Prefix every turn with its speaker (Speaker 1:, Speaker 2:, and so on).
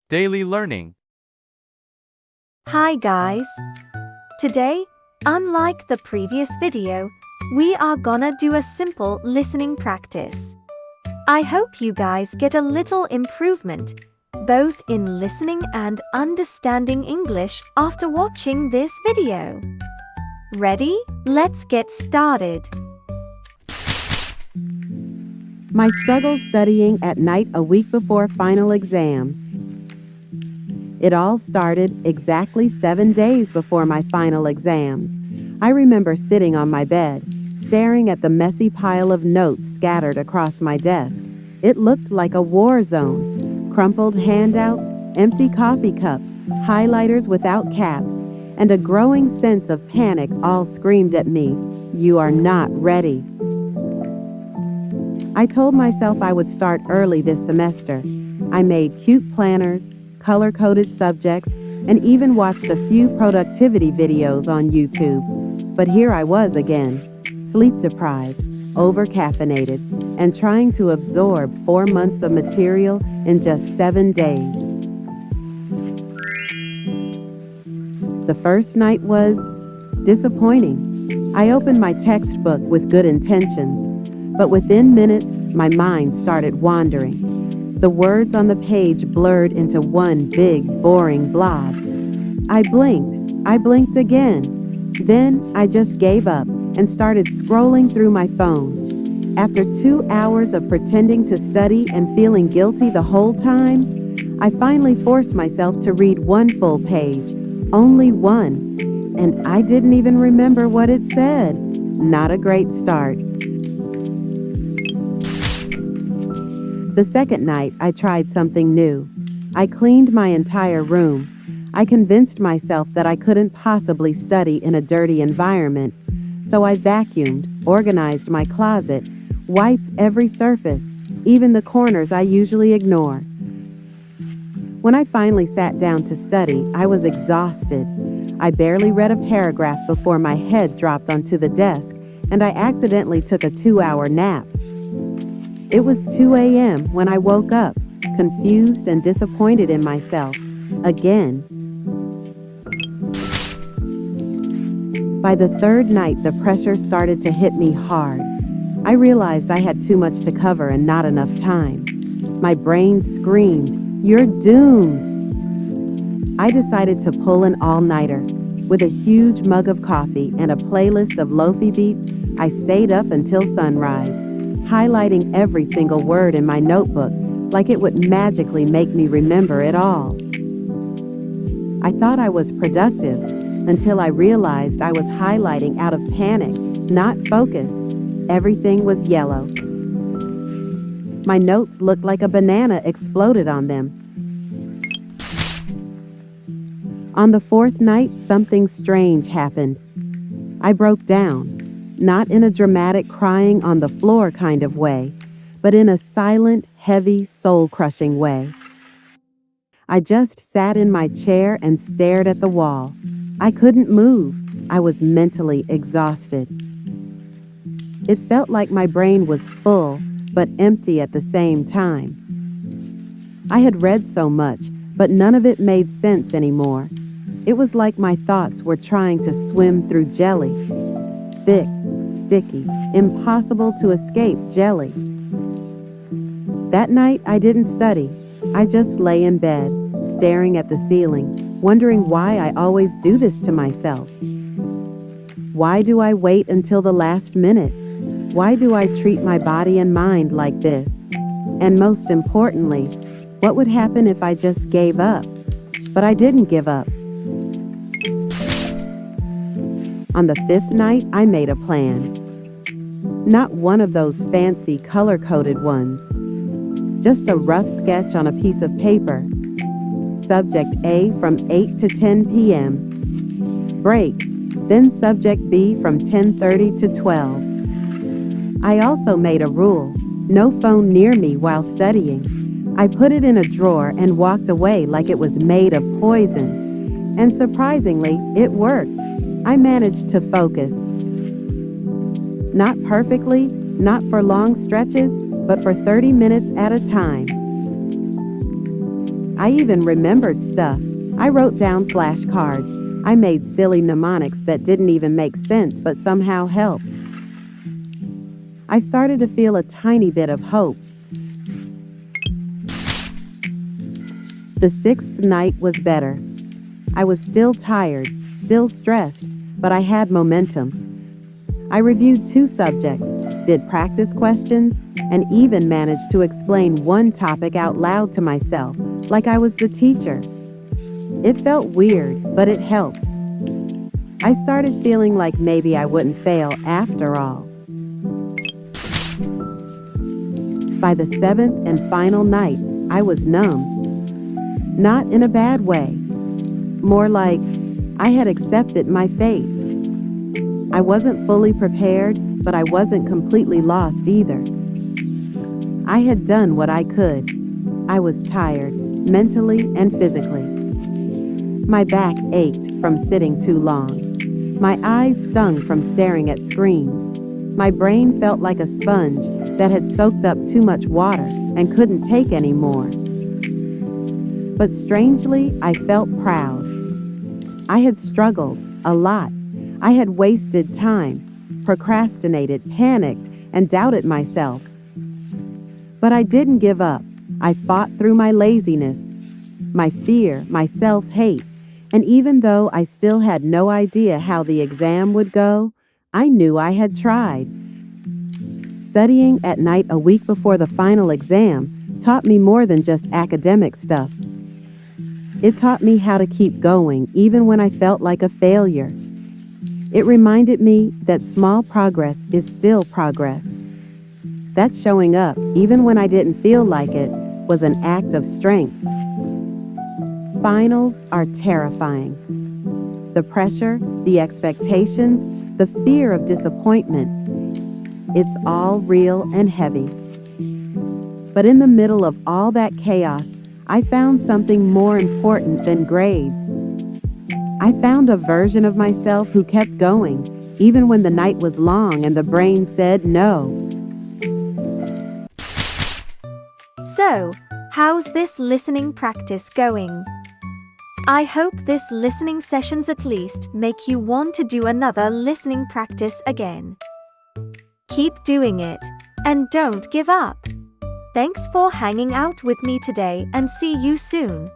Speaker 1: Daily learning.
Speaker 2: Hi guys! Today, unlike the previous video, we are gonna do a simple listening practice. I hope you guys get a little improvement, both in listening and understanding English after watching this video. Ready? Let's get started.
Speaker 3: My struggle studying at night a week before final exam. It all started exactly 7 days before my final exams. I remember sitting on my bed, staring at the messy pile of notes scattered across my desk. It looked like a war zone. Crumpled handouts, empty coffee cups, highlighters without caps, and a growing sense of panic all screamed at me, "You are not ready." I told myself I would start early this semester. I made cute planners, color-coded subjects, and even watched a few productivity videos on YouTube. But here I was again, sleep-deprived, over-caffeinated, and trying to absorb 4 months of material in just 7 days. The first night was disappointing. I opened my textbook with good intentions, but within minutes, my mind started wandering. The words on the page blurred into one big, boring blob. I blinked again. Then I just gave up and started scrolling through my phone. After 2 hours of pretending to study and feeling guilty the whole time, I finally forced myself to read one full page, only one, and I didn't even remember what it said. Not a great start. The second night, I tried something new. I cleaned my entire room. I convinced myself that I couldn't possibly study in a dirty environment. So I vacuumed, organized my closet, wiped every surface, even the corners I usually ignore. When I finally sat down to study, I was exhausted. I barely read a paragraph before my head dropped onto the desk, and I accidentally took a 2-hour nap. It was 2 a.m. when I woke up, confused and disappointed in myself. Again. By the third night, the pressure started to hit me hard. I realized I had too much to cover and not enough time. My brain screamed, "You're doomed!" I decided to pull an all-nighter. With a huge mug of coffee and a playlist of lofi beats, I stayed up until sunrise, highlighting every single word in my notebook like it would magically make me remember it all. I thought I was productive until I realized I was highlighting out of panic, not focus. Everything was yellow. My notes looked like a banana exploded on them. On the fourth night, something strange happened. I broke down. Not in a dramatic crying on the floor kind of way, but in a silent, heavy, soul-crushing way. I just sat in my chair and stared at the wall. I couldn't move. I was mentally exhausted. It felt like my brain was full, but empty at the same time. I had read so much, but none of it made sense anymore. It was like my thoughts were trying to swim through jelly. Thick, sticky, impossible to escape jelly. That night, I didn't study. I just lay in bed, staring at the ceiling, wondering why I always do this to myself. Why do I wait until the last minute? Why do I treat my body and mind like this? And most importantly, what would happen if I just gave up? But I didn't give up. On the fifth night, I made a plan. Not one of those fancy color-coded ones. Just a rough sketch on a piece of paper. Subject A from 8 to 10 p.m. Break. Then subject B from 10:30 to 12. I also made a rule. No phone near me while studying. I put it in a drawer and walked away like it was made of poison. And surprisingly, it worked. I managed to focus. Not perfectly, not for long stretches, but for 30 minutes at a time. I even remembered stuff. I wrote down flashcards. I made silly mnemonics that didn't even make sense but somehow helped. I started to feel a tiny bit of hope. The sixth night was better. I was still tired, still stressed, but I had momentum. I reviewed 2 subjects, did practice questions, and even managed to explain one topic out loud to myself, like I was the teacher. It felt weird, but it helped. I started feeling like maybe I wouldn't fail after all. By the 7th and final night, I was numb. Not in a bad way. More like I had accepted my fate. I wasn't fully prepared, but I wasn't completely lost either. I had done what I could. I was tired, mentally and physically. My back ached from sitting too long. My eyes stung from staring at screens. My brain felt like a sponge that had soaked up too much water and couldn't take any more. But strangely, I felt proud. I had struggled a lot. I had wasted time, procrastinated, panicked, and doubted myself. But I didn't give up. I fought through my laziness, my fear, my self-hate, and even though I still had no idea how the exam would go, I knew I had tried. Studying at night a week before the final exam taught me more than just academic stuff. It taught me how to keep going even when I felt like a failure. It reminded me that small progress is still progress. That showing up, even when I didn't feel like it, was an act of strength. Finals are terrifying. The pressure, the expectations, the fear of disappointment, it's all real and heavy. But in the middle of all that chaos, I found something more important than grades. I found a version of myself who kept going, even when the night was long and the brain said no.
Speaker 2: So, how's this listening practice going? I hope this listening sessions at least make you want to do another listening practice again. Keep doing it, and don't give up. Thanks for hanging out with me today and see you soon.